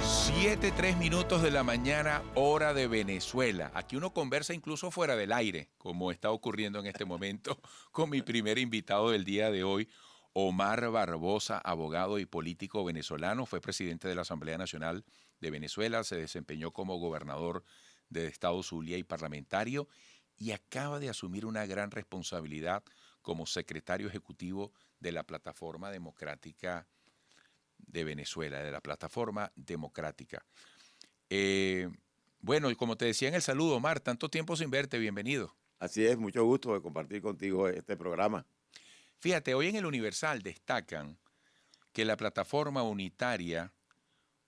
7:03 de la mañana, hora de Venezuela. Aquí uno conversa incluso fuera del aire, como está ocurriendo en este momento con mi primer invitado del día de hoy, Omar Barbosa, abogado y político venezolano. Fue presidente de la Asamblea Nacional de Venezuela, se desempeñó como gobernador de Estado Zulia y parlamentario, y acaba de asumir una gran responsabilidad como secretario ejecutivo de la Plataforma Democrática de Venezuela, de la Plataforma Democrática. Bueno, y como te decía en el saludo, Omar, tanto tiempo sin verte, bienvenido. Así es, mucho gusto de compartir contigo este programa. Fíjate, hoy en el Universal destacan que la plataforma unitaria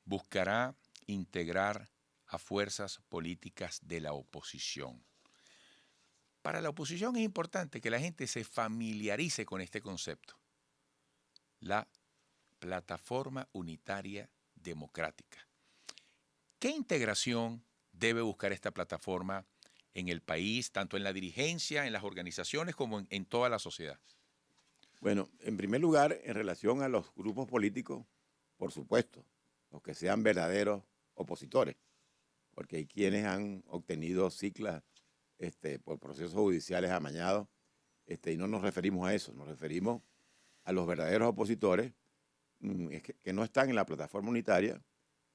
buscará integrar a fuerzas políticas de la oposición. Para la oposición es importante que la gente se familiarice con este concepto. La plataforma unitaria democrática. ¿Qué integración debe buscar esta plataforma en el país, tanto en la dirigencia, en las organizaciones, como en toda la sociedad? Bueno, en primer lugar, en relación a los grupos políticos, por supuesto, los que sean verdaderos opositores, porque hay quienes han obtenido ciclas por procesos judiciales amañados, y no nos referimos a eso, nos referimos a los verdaderos opositores que no están en la plataforma unitaria.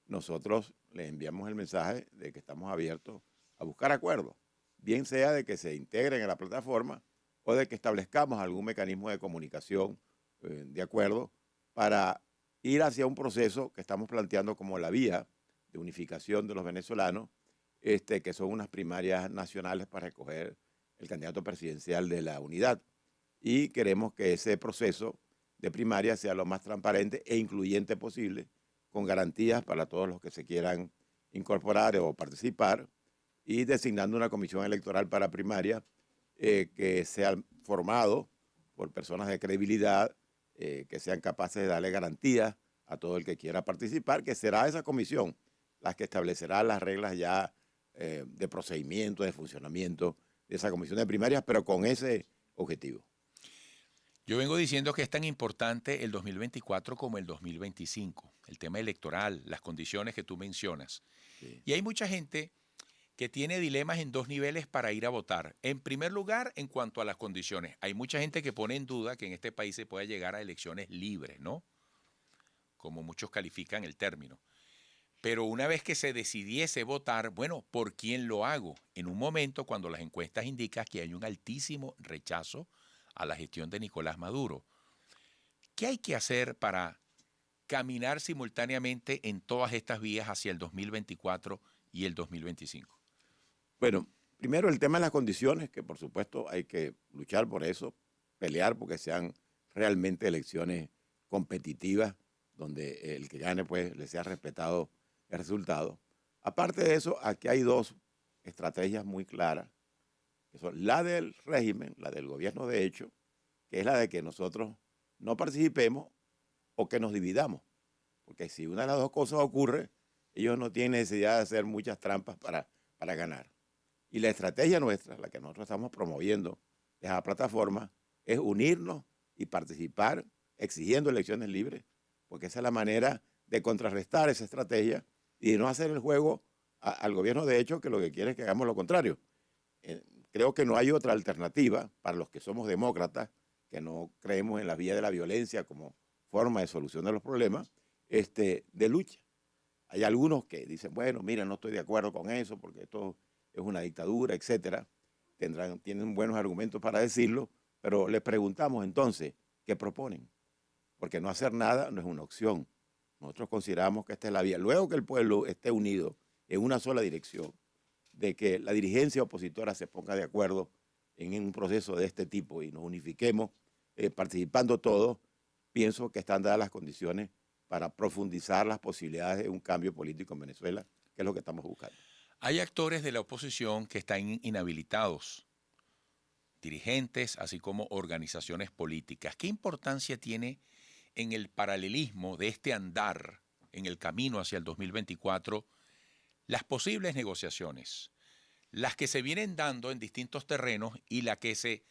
Nosotros les enviamos el mensaje de que estamos abiertos a buscar acuerdos, bien sea de que se integren en la plataforma o de que establezcamos algún mecanismo de comunicación de acuerdo para ir hacia un proceso que estamos planteando como la vía de unificación de los venezolanos, que son unas primarias nacionales para escoger el candidato presidencial de la unidad. Y queremos que ese proceso de primaria sea lo más transparente e incluyente posible, con garantías para todos los que se quieran incorporar o participar, y designando una comisión electoral para primaria que sea formado por personas de credibilidad, que sean capaces de darle garantías a todo el que quiera participar, que será esa comisión la que establecerá las reglas ya de procedimiento, de funcionamiento de esa comisión de primarias, pero con ese objetivo. Yo vengo diciendo que es tan importante el 2024 como el 2025, el tema electoral, las condiciones que tú mencionas. Sí. Y hay mucha gente que tiene dilemas en dos niveles para ir a votar. En primer lugar, en cuanto a las condiciones. Hay mucha gente que pone en duda que en este país se pueda llegar a elecciones libres, ¿no? Como muchos califican el término. Pero una vez que se decidiese votar, bueno, ¿por quién lo hago? En un momento cuando las encuestas indican que hay un altísimo rechazo a la gestión de Nicolás Maduro. ¿Qué hay que hacer para caminar simultáneamente en todas estas vías hacia el 2024 y el 2025? Bueno, primero el tema de las condiciones, que por supuesto hay que luchar por eso, pelear porque sean realmente elecciones competitivas, donde el que gane pues le sea respetado el resultado. Aparte de eso, aquí hay dos estrategias muy claras, que son la del régimen, la del gobierno de hecho, que es la de que nosotros no participemos o que nos dividamos. Porque si una de las dos cosas ocurre, ellos no tienen necesidad de hacer muchas trampas para ganar. Y la estrategia nuestra, la que nosotros estamos promoviendo de la plataforma, es unirnos y participar exigiendo elecciones libres, porque esa es la manera de contrarrestar esa estrategia y de no hacer el juego al gobierno de hecho, que lo que quiere es que hagamos lo contrario. Creo que no hay otra alternativa para los que somos demócratas, que no creemos en la vía de la violencia como forma de solución de los problemas, de lucha. Hay algunos que dicen, bueno, mira, no estoy de acuerdo con eso porque esto es una dictadura, etcétera. Tienen buenos argumentos para decirlo, pero les preguntamos entonces, ¿qué proponen? Porque no hacer nada no es una opción. Nosotros consideramos que esta es la vía. Luego que el pueblo esté unido en una sola dirección, de que la dirigencia opositora se ponga de acuerdo en un proceso de este tipo y nos unifiquemos participando todos, pienso que están dadas las condiciones para profundizar las posibilidades de un cambio político en Venezuela, que es lo que estamos buscando. Hay actores de la oposición que están inhabilitados, dirigentes, así como organizaciones políticas. ¿Qué importancia tiene en el paralelismo de este andar en el camino hacia el 2024 las posibles negociaciones, las que se vienen dando en distintos terrenos y la que se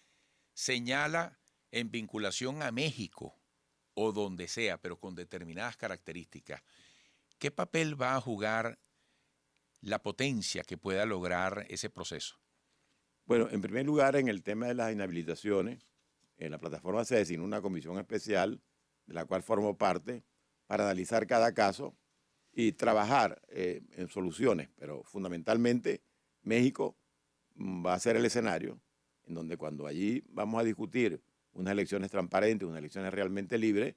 señala en vinculación a México o donde sea, pero con determinadas características? ¿qué papel va a jugar la potencia que pueda lograr ese proceso? Bueno, en primer lugar, en el tema de las inhabilitaciones, en la plataforma se designó una comisión especial, de la cual formo parte, para analizar cada caso y trabajar en soluciones, pero fundamentalmente México va a ser el escenario en donde cuando allí vamos a discutir unas elecciones transparentes, unas elecciones realmente libres,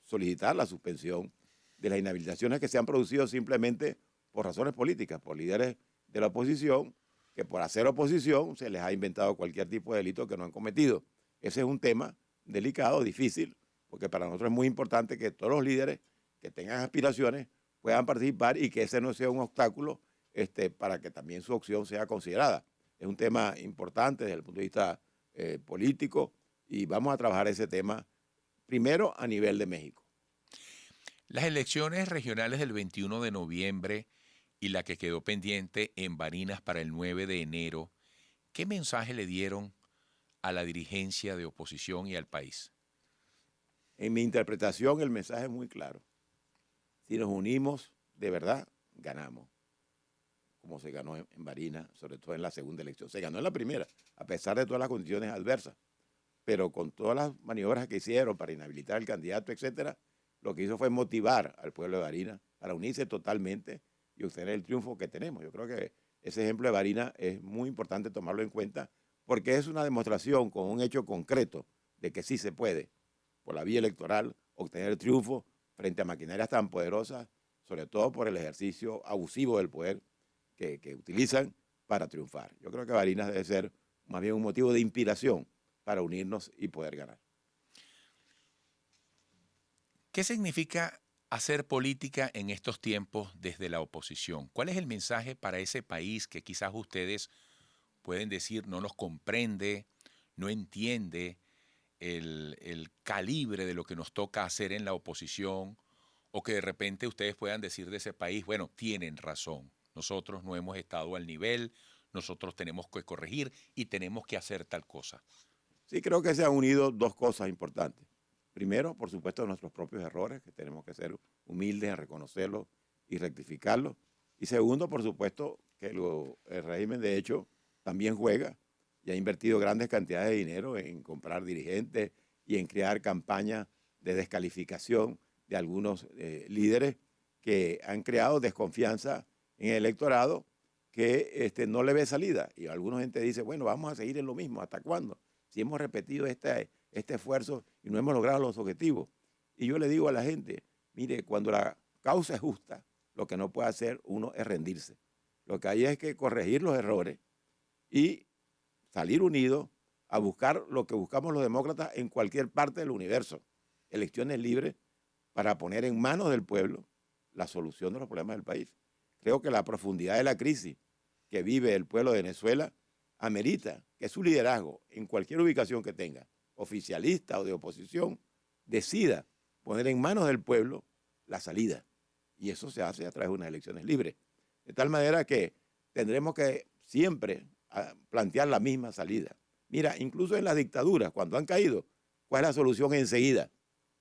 solicitar la suspensión de las inhabilitaciones que se han producido simplemente por razones políticas, por líderes de la oposición, que por hacer oposición se les ha inventado cualquier tipo de delito que no han cometido. Ese es un tema delicado, difícil, porque para nosotros es muy importante que todos los líderes que tengan aspiraciones puedan participar y que ese no sea un obstáculo para que también su opción sea considerada. Es un tema importante desde el punto de vista político y vamos a trabajar ese tema primero a nivel de México. Las elecciones regionales del 21 de noviembre y la que quedó pendiente en Barinas para el 9 de enero, ¿qué mensaje le dieron a la dirigencia de oposición y al país? En mi interpretación el mensaje es muy claro. Si nos unimos, de verdad, ganamos. Como se ganó en Barinas, sobre todo en la segunda elección. Se ganó en la primera, a pesar de todas las condiciones adversas. Pero con todas las maniobras que hicieron para inhabilitar al candidato, etcétera, lo que hizo fue motivar al pueblo de Barinas para unirse totalmente y obtener el triunfo que tenemos. Yo creo que ese ejemplo de Barinas es muy importante tomarlo en cuenta porque es una demostración con un hecho concreto de que sí se puede, por la vía electoral, obtener el triunfo frente a maquinarias tan poderosas, sobre todo por el ejercicio abusivo del poder que utilizan para triunfar. Yo creo que Barinas debe ser más bien un motivo de inspiración para unirnos y poder ganar. ¿Qué significa hacer política en estos tiempos desde la oposición? ¿Cuál es el mensaje para ese país que quizás ustedes pueden decir no nos comprende, no entiende el calibre de lo que nos toca hacer en la oposición, o que de repente ustedes puedan decir de ese país, bueno, tienen razón, nosotros no hemos estado al nivel, nosotros tenemos que corregir y tenemos que hacer tal cosa? Sí, creo que se han unido dos cosas importantes. Primero, por supuesto, nuestros propios errores, que tenemos que ser humildes en reconocerlos y rectificarlos. Y segundo, por supuesto, que el régimen de hecho también juega y ha invertido grandes cantidades de dinero en comprar dirigentes y en crear campañas de descalificación de algunos líderes que han creado desconfianza en el electorado que no le ve salida. Y alguna gente dice, bueno, vamos a seguir en lo mismo, ¿hasta cuándo? Si hemos repetido este esfuerzo y no hemos logrado los objetivos. Y yo le digo a la gente, mire, cuando la causa es justa, lo que no puede hacer uno es rendirse. Lo que hay es que corregir los errores y salir unidos a buscar lo que buscamos los demócratas en cualquier parte del universo. Elecciones libres para poner en manos del pueblo la solución de los problemas del país. Creo que la profundidad de la crisis que vive el pueblo de Venezuela amerita que su liderazgo, en cualquier ubicación que tenga, oficialista o de oposición, decida poner en manos del pueblo la salida. Y eso se hace a través de unas elecciones libres. De tal manera que tendremos que siempre plantear la misma salida. Mira, incluso en las dictaduras, cuando han caído, ¿cuál es la solución enseguida?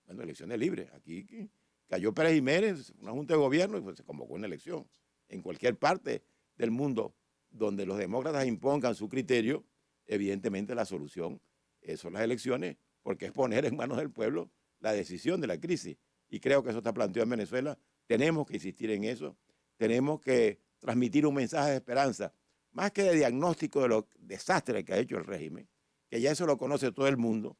Bueno, elecciones libres. Aquí cayó Pérez Jiménez, una junta de gobierno, y pues se convocó una elección. En cualquier parte del mundo donde los demócratas impongan su criterio, evidentemente la solución son las elecciones, porque es poner en manos del pueblo la decisión de la crisis. Y creo que eso está planteado en Venezuela. Tenemos que insistir en eso. Tenemos que transmitir un mensaje de esperanza, más que de diagnóstico de los desastres que ha hecho el régimen, que ya eso lo conoce todo el mundo.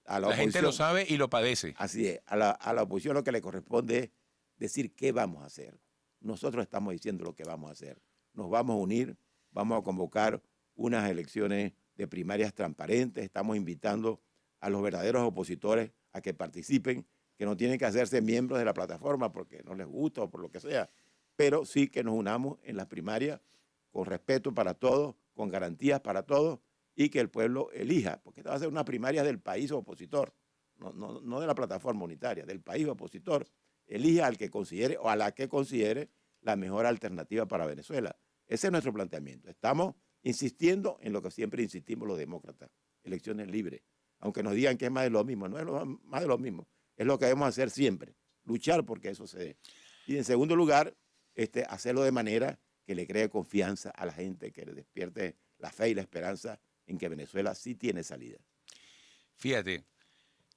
A La gente lo sabe y lo padece. Así es. A la oposición lo que le corresponde es decir qué vamos a hacer. Nosotros estamos diciendo lo que vamos a hacer. Nos vamos a unir, vamos a convocar unas elecciones de primarias transparentes, estamos invitando a los verdaderos opositores a que participen, que no tienen que hacerse miembros de la plataforma porque no les gusta o por lo que sea, pero sí que nos unamos en las primarias con respeto para todos, con garantías para todos y que el pueblo elija, porque esta va a ser una primaria del país opositor, no de la plataforma unitaria, del país opositor, elija al que considere o a la que considere la mejor alternativa para Venezuela. Ese es nuestro planteamiento. Estamos insistiendo en lo que siempre insistimos los demócratas, elecciones libres. Aunque nos digan que es más de lo mismo, no es más de lo mismo, es lo que debemos hacer siempre, luchar porque eso se dé. Y en segundo lugar, hacerlo de manera que le cree confianza a la gente, que le despierte la fe y la esperanza en que Venezuela sí tiene salida. Fíjate,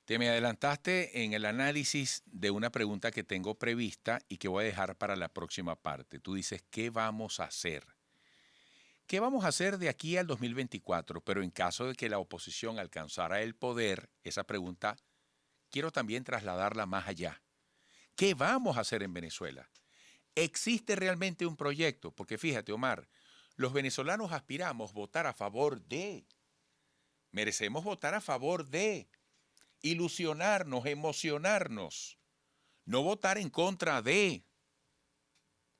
te me adelantaste en el análisis de una pregunta que tengo prevista y que voy a dejar para la próxima parte. Tú dices, ¿qué vamos a hacer? ¿Qué vamos a hacer de aquí al 2024? Pero en caso de que la oposición alcanzara el poder, esa pregunta quiero también trasladarla más allá. ¿Qué vamos a hacer en Venezuela? ¿Existe realmente un proyecto? Porque fíjate, Omar, los venezolanos aspiramos a votar a favor de, merecemos votar a favor de, ilusionarnos, emocionarnos, no votar en contra de,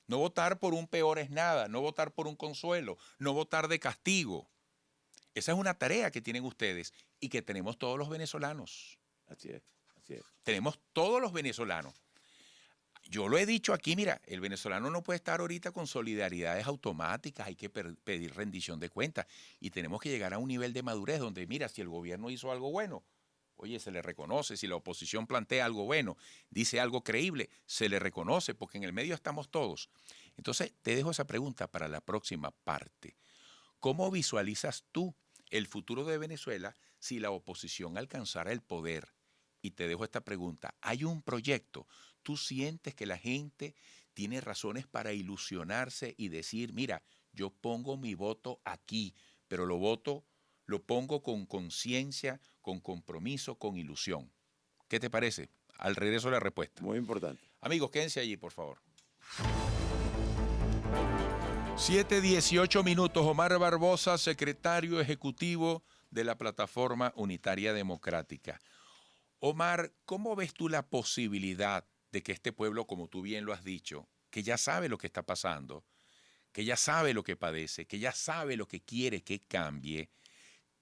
no votar por un peor es nada, no votar por un consuelo, no votar de castigo. Esa es una tarea que tienen ustedes y que tenemos todos los venezolanos. Así es, así es. Tenemos todos los venezolanos. Yo lo he dicho aquí, mira, el venezolano no puede estar ahorita con solidaridades automáticas, hay que pedir rendición de cuentas y tenemos que llegar a un nivel de madurez donde, mira, si el gobierno hizo algo bueno, oye, se le reconoce, si la oposición plantea algo bueno, dice algo creíble, se le reconoce, porque en el medio estamos todos. Entonces, te dejo esa pregunta para la próxima parte. ¿Cómo visualizas tú el futuro de Venezuela si la oposición alcanzara el poder? Y te dejo esta pregunta. ¿Hay un proyecto? ¿Tú sientes que la gente tiene razones para ilusionarse y decir, mira, yo pongo mi voto aquí, pero lo pongo con conciencia, con compromiso, con ilusión? ¿Qué te parece? Al regreso la respuesta. Muy importante. Amigos, quédense allí, por favor. 7:18 minutos. Omar Barbosa, secretario ejecutivo de la Plataforma Unitaria Democrática. Omar, ¿cómo ves tú la posibilidad de que este pueblo, como tú bien lo has dicho, que ya sabe lo que está pasando, que ya sabe lo que padece, que ya sabe lo que quiere que cambie,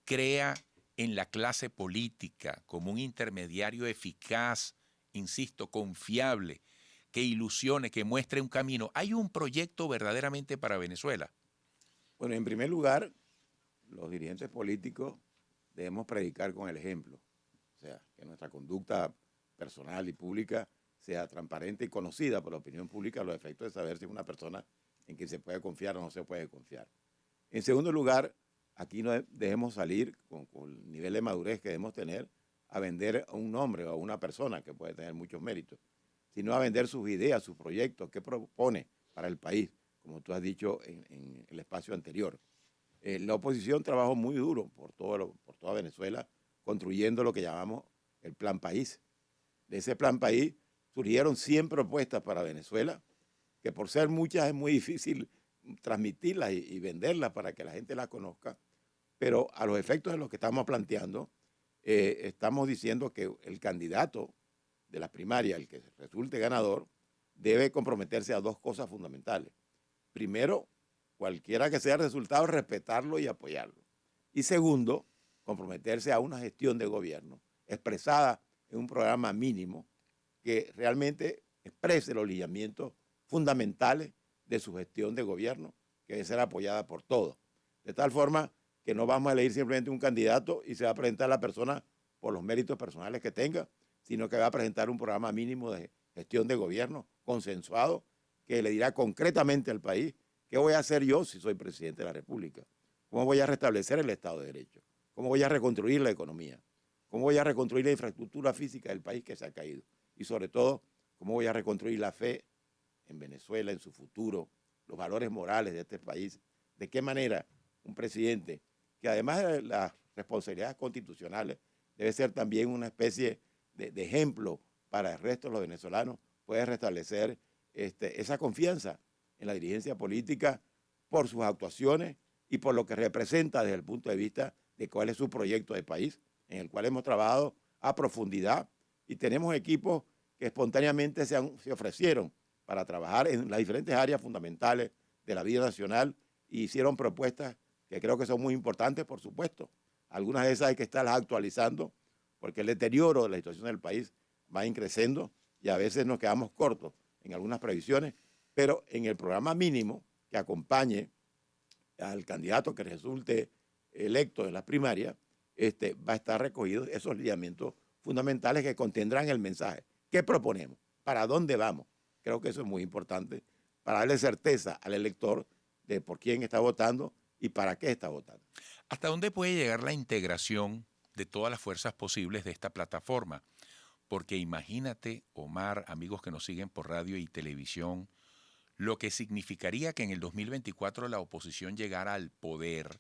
crea en la clase política como un intermediario eficaz, insisto, confiable, que ilusione, que muestre un camino? ¿Hay un proyecto verdaderamente para Venezuela? Bueno, en primer lugar, los dirigentes políticos debemos predicar con el ejemplo. O sea, que nuestra conducta personal y pública sea transparente y conocida por la opinión pública a los efectos de saber si es una persona en quien se puede confiar o no se puede confiar. En segundo lugar, aquí no debemos salir con el nivel de madurez que debemos tener a vender a un nombre o a una persona que puede tener muchos méritos, sino a vender sus ideas, sus proyectos, qué propone para el país, como tú has dicho en el espacio anterior. La oposición trabajó muy duro por toda Venezuela, construyendo lo que llamamos el Plan País. De ese Plan País surgieron 100 propuestas para Venezuela, que por ser muchas es muy difícil transmitirlas y venderlas para que la gente las conozca, pero a los efectos de lo que estamos planteando, estamos diciendo que el candidato de la primaria, el que resulte ganador, debe comprometerse a dos cosas fundamentales. Primero, cualquiera que sea el resultado, respetarlo y apoyarlo. Y segundo, comprometerse a una gestión de gobierno expresada en un programa mínimo que realmente exprese los lineamientos fundamentales de su gestión de gobierno, que debe ser apoyada por todos. De tal forma que no vamos a elegir simplemente un candidato y se va a presentar la persona por los méritos personales que tenga, sino que va a presentar un programa mínimo de gestión de gobierno consensuado que le dirá concretamente al país qué voy a hacer yo si soy presidente de la República, cómo voy a restablecer el Estado de Derecho, cómo voy a reconstruir la economía, cómo voy a reconstruir la infraestructura física del país que se ha caído y sobre todo cómo voy a reconstruir la fe en Venezuela, en su futuro, los valores morales de este país, de qué manera un presidente que además de las responsabilidades constitucionales debe ser también una especie de ejemplo para el resto de los venezolanos, puede restablecer esa confianza en la dirigencia política por sus actuaciones y por lo que representa desde el punto de vista de cuál es su proyecto de país, en el cual hemos trabajado a profundidad y tenemos equipos que espontáneamente se ofrecieron para trabajar en las diferentes áreas fundamentales de la vida nacional y hicieron propuestas que creo que son muy importantes, por supuesto. Algunas de esas hay que estarlas actualizando porque el deterioro de la situación del país va increciendo y a veces nos quedamos cortos en algunas previsiones, pero en el programa mínimo que acompañe al candidato que resulte electo en las primarias, va a estar recogidos esos lineamientos fundamentales que contendrán el mensaje. ¿Qué proponemos? ¿Para dónde vamos? Creo que eso es muy importante para darle certeza al elector de por quién está votando y para qué está votando. ¿Hasta dónde puede llegar la integración de todas las fuerzas posibles de esta plataforma? Porque imagínate, Omar, amigos que nos siguen por radio y televisión, lo que significaría que en el 2024 la oposición llegara al poder,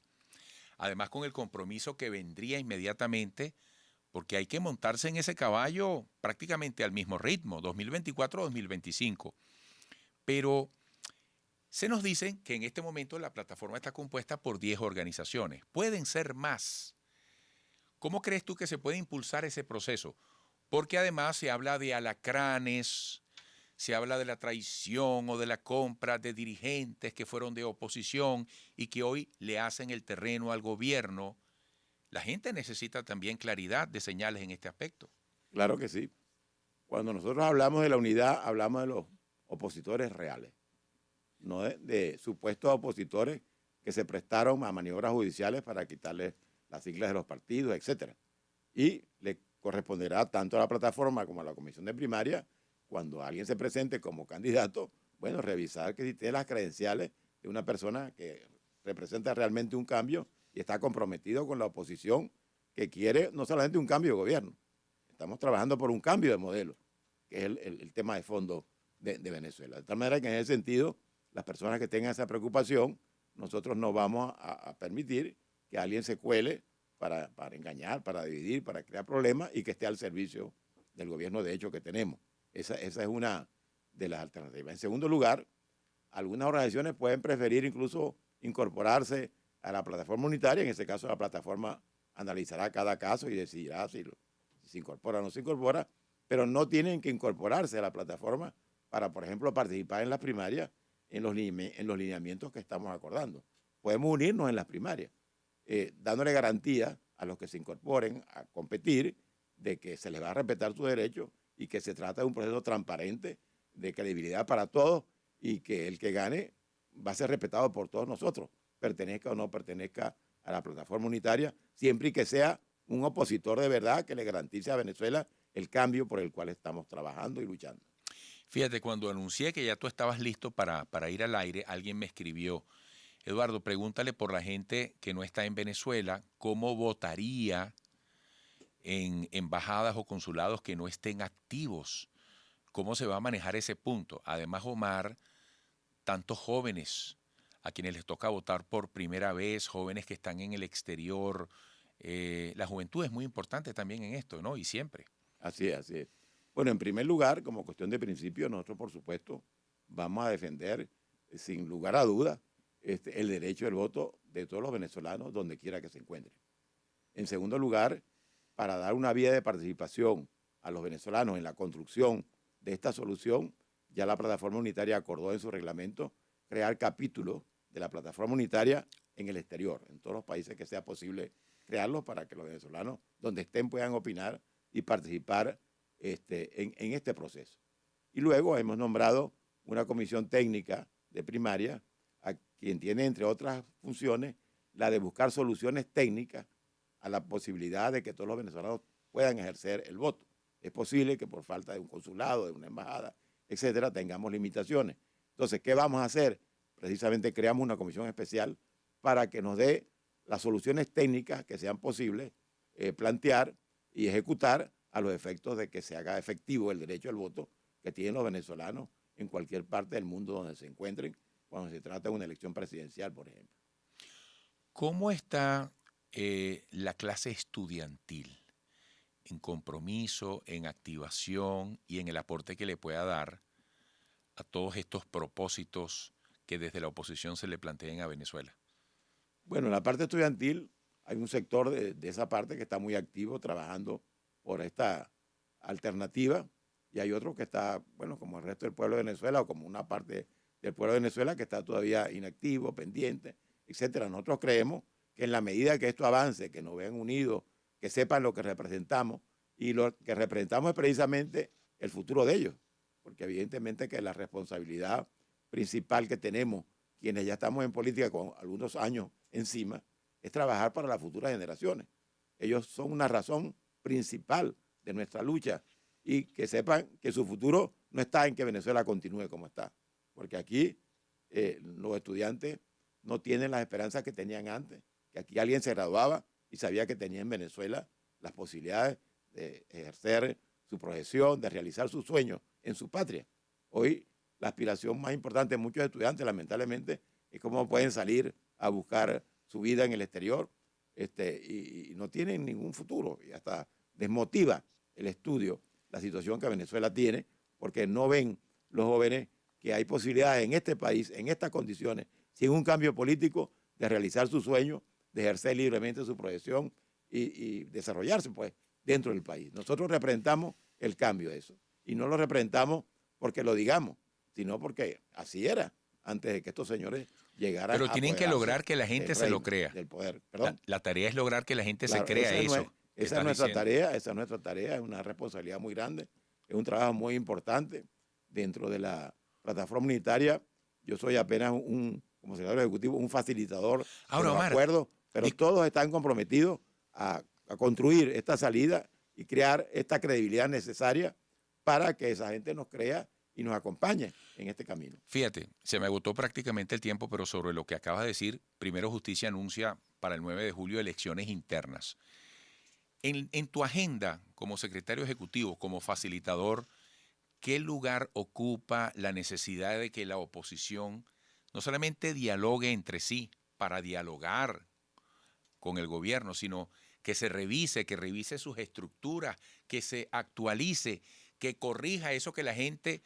además con el compromiso que vendría inmediatamente, porque hay que montarse en ese caballo prácticamente al mismo ritmo, 2024-2025. Pero se nos dice que en este momento la plataforma está compuesta por 10 organizaciones. Pueden ser más. ¿Cómo crees tú que se puede impulsar ese proceso? Porque además se habla de alacranes, se habla de la traición o de la compra de dirigentes que fueron de oposición y que hoy le hacen el terreno al gobierno. La gente necesita también claridad de señales en este aspecto. Claro que sí. Cuando nosotros hablamos de la unidad, hablamos de los opositores reales, no de supuestos opositores que se prestaron a maniobras judiciales para quitarle las siglas de los partidos, etcétera. Y le corresponderá tanto a la plataforma como a la comisión de primaria, cuando alguien se presente como candidato, bueno, revisar que si tiene las credenciales de una persona que representa realmente un cambio y está comprometido con la oposición que quiere no solamente un cambio de gobierno, estamos trabajando por un cambio de modelo, que es el tema de fondo de Venezuela. De tal manera que en ese sentido, las personas que tengan esa preocupación, nosotros no vamos a permitir que alguien se cuele para engañar, para dividir, para crear problemas y que esté al servicio del gobierno de hecho que tenemos. Esa es una de las alternativas. En segundo lugar, algunas organizaciones pueden preferir incluso incorporarse a la plataforma unitaria. En este caso, la plataforma analizará cada caso y decidirá si se incorpora o no se incorpora, pero no tienen que incorporarse a la plataforma para, por ejemplo, participar en las primarias en los lineamientos que estamos acordando. Podemos unirnos en las primarias, dándole garantía a los que se incorporen a competir de que se les va a respetar sus derechos y que se trata de un proceso transparente, de credibilidad para todos y que el que gane va a ser respetado por todos nosotros, pertenezca o no pertenezca a la plataforma unitaria, siempre y que sea un opositor de verdad que le garantice a Venezuela el cambio por el cual estamos trabajando y luchando. Fíjate, cuando anuncié que ya tú estabas listo para ir al aire, alguien me escribió: Eduardo, pregúntale por la gente que no está en Venezuela, cómo votaría en embajadas o consulados que no estén activos. ¿Cómo se va a manejar ese punto? Además, Omar, tantos jóvenes a quienes les toca votar por primera vez, jóvenes que están en el exterior. La juventud es muy importante también en esto, ¿no? Y siempre. Así es, así es. Bueno, en primer lugar, como cuestión de principio, nosotros, por supuesto, vamos a defender, sin lugar a dudas, el derecho del voto de todos los venezolanos donde quiera que se encuentren. En segundo lugar, para dar una vía de participación a los venezolanos en la construcción de esta solución, ya la plataforma unitaria acordó en su reglamento crear capítulos de la plataforma unitaria en el exterior, en todos los países que sea posible crearlos para que los venezolanos, donde estén, puedan opinar y participar en este proceso. Y luego hemos nombrado una comisión técnica de primaria, a quien tiene, entre otras funciones, la de buscar soluciones técnicas a la posibilidad de que todos los venezolanos puedan ejercer el voto. Es posible que por falta de un consulado, de una embajada, etcétera, tengamos limitaciones. Entonces, ¿qué vamos a hacer? Precisamente creamos una comisión especial para que nos dé las soluciones técnicas que sean posibles plantear y ejecutar a los efectos de que se haga efectivo el derecho al voto que tienen los venezolanos en cualquier parte del mundo donde se encuentren cuando se trata de una elección presidencial, por ejemplo. ¿Cómo está la clase estudiantil en compromiso, en activación y en el aporte que le pueda dar a todos estos propósitos que desde la oposición se le planteen a Venezuela? Bueno, en la parte estudiantil hay un sector de esa parte que está muy activo trabajando por esta alternativa y hay otro que está, bueno, como el resto del pueblo de Venezuela o como una parte del pueblo de Venezuela que está todavía inactivo, pendiente, etcétera. Nosotros creemos que en la medida que esto avance, que nos vean unidos, que sepan lo que representamos y lo que representamos es precisamente el futuro de ellos, porque evidentemente que la responsabilidad principal que tenemos quienes ya estamos en política con algunos años encima es trabajar para las futuras generaciones. Ellos son una razón principal de nuestra lucha y que sepan que su futuro no está en que Venezuela continúe como está, porque aquí los estudiantes no tienen las esperanzas que tenían antes, que aquí alguien se graduaba y sabía que tenía en Venezuela las posibilidades de ejercer su profesión, de realizar sus sueños en su patria. Hoy la aspiración más importante de muchos estudiantes, lamentablemente, es cómo pueden salir a buscar su vida en el exterior y no tienen ningún futuro y hasta desmotiva el estudio, la situación que Venezuela tiene, porque no ven los jóvenes que hay posibilidades en este país, en estas condiciones, sin un cambio político, de realizar su sueño, de ejercer libremente su profesión y desarrollarse pues dentro del país. Nosotros representamos el cambio de eso y no lo representamos porque lo digamos, sino porque así era antes de que estos señores llegaran Pero a tienen que apoderarse lograr que la gente del se lo reino, crea. del poder. Perdón. La tarea es lograr que la gente Claro, se crea eso. esa es nuestra tarea, esa es nuestra tarea, es una responsabilidad muy grande, es un trabajo muy importante dentro de la plataforma unitaria. Yo soy apenas como secretario ejecutivo, un facilitador Ahora, de los Omar, acuerdos, pero todos están comprometidos a construir esta salida y crear esta credibilidad necesaria para que esa gente nos crea y nos acompañe en este camino. Fíjate, se me agotó prácticamente el tiempo, pero sobre lo que acabas de decir, Primero Justicia anuncia para el 9 de julio elecciones internas. En tu agenda como secretario ejecutivo, como facilitador, ¿qué lugar ocupa la necesidad de que la oposición no solamente dialogue entre sí para dialogar con el gobierno, sino que revise sus estructuras, que se actualice, que corrija eso que la gente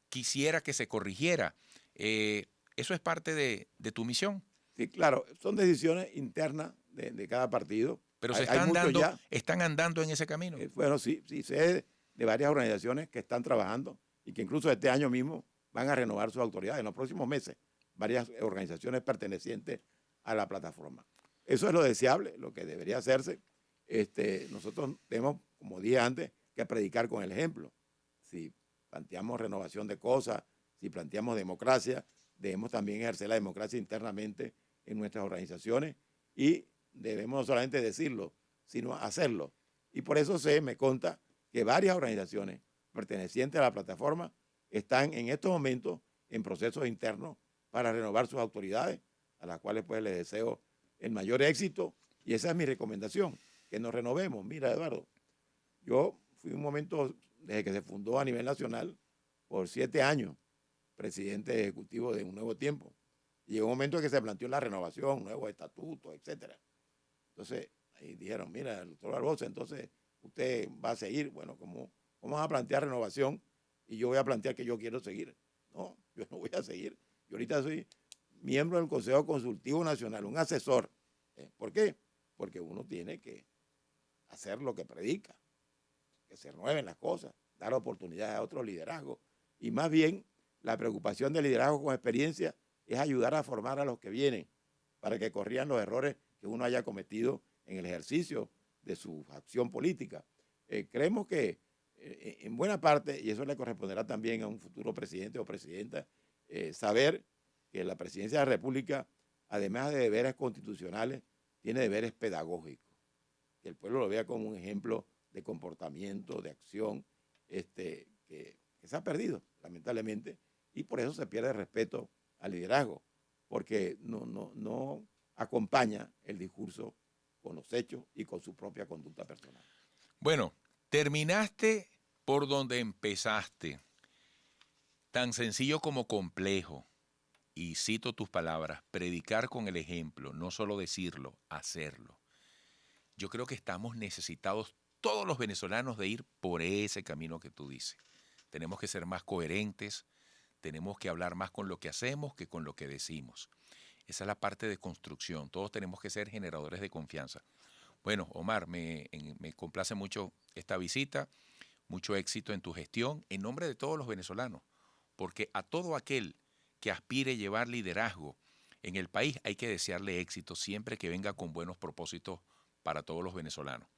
quisiera que se corrigiera? ¿Eso es parte de tu misión? Sí, claro, son decisiones internas de cada partido. Pero están andando en ese camino. Bueno, sí, sé de varias organizaciones que están trabajando y que incluso este año mismo van a renovar sus autoridades. En los próximos meses, varias organizaciones pertenecientes a la plataforma. Eso es lo deseable, lo que debería hacerse. Nosotros tenemos, como dije antes, que predicar con el ejemplo. Si planteamos renovación de cosas, si planteamos democracia, debemos también ejercer la democracia internamente en nuestras organizaciones y debemos no solamente decirlo, sino hacerlo. Y por eso me consta que varias organizaciones pertenecientes a la plataforma están en estos momentos en procesos internos para renovar sus autoridades, a las cuales pues les deseo el mayor éxito y esa es mi recomendación, que nos renovemos. Mira, Eduardo, yo fui un momento desde que se fundó a nivel nacional por 7 años presidente ejecutivo de Un Nuevo Tiempo. Y llegó un momento en que se planteó la renovación, nuevos estatutos, etcétera. Entonces, ahí dijeron, mira, el doctor Barbosa, entonces usted va a seguir. Bueno, ¿cómo vamos a plantear renovación? Y yo voy a plantear que yo quiero seguir. No, yo no voy a seguir. Yo ahorita soy miembro del Consejo Consultivo Nacional, un asesor. ¿Por qué? Porque uno tiene que hacer lo que predica, que se renueven las cosas, dar oportunidades a otros liderazgos. Y más bien, la preocupación del liderazgo con experiencia es ayudar a formar a los que vienen para que corrijan los errores que uno haya cometido en el ejercicio de su acción política. Creemos que en buena parte, y eso le corresponderá también a un futuro presidente o presidenta, saber que la presidencia de la República, además de deberes constitucionales, tiene deberes pedagógicos. Que el pueblo lo vea como un ejemplo de comportamiento, de acción, que se ha perdido, lamentablemente, y por eso se pierde el respeto al liderazgo, porque no acompaña el discurso con los hechos y con su propia conducta personal. Bueno, terminaste por donde empezaste, tan sencillo como complejo, y cito tus palabras, predicar con el ejemplo, no solo decirlo, hacerlo. Yo creo que estamos necesitados todos los venezolanos de ir por ese camino que tú dices. Tenemos que ser más coherentes, tenemos que hablar más con lo que hacemos que con lo que decimos. Esa es la parte de construcción. Todos tenemos que ser generadores de confianza. Bueno, Omar, me complace mucho esta visita, mucho éxito en tu gestión, en nombre de todos los venezolanos, porque a todo aquel que aspire a llevar liderazgo en el país hay que desearle éxito siempre que venga con buenos propósitos para todos los venezolanos.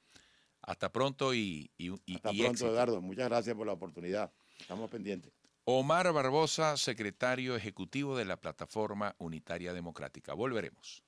Hasta pronto Hasta pronto, éxito. Eduardo. Muchas gracias por la oportunidad. Estamos pendientes. Omar Barbosa, secretario ejecutivo de la Plataforma Unitaria Democrática. Volveremos.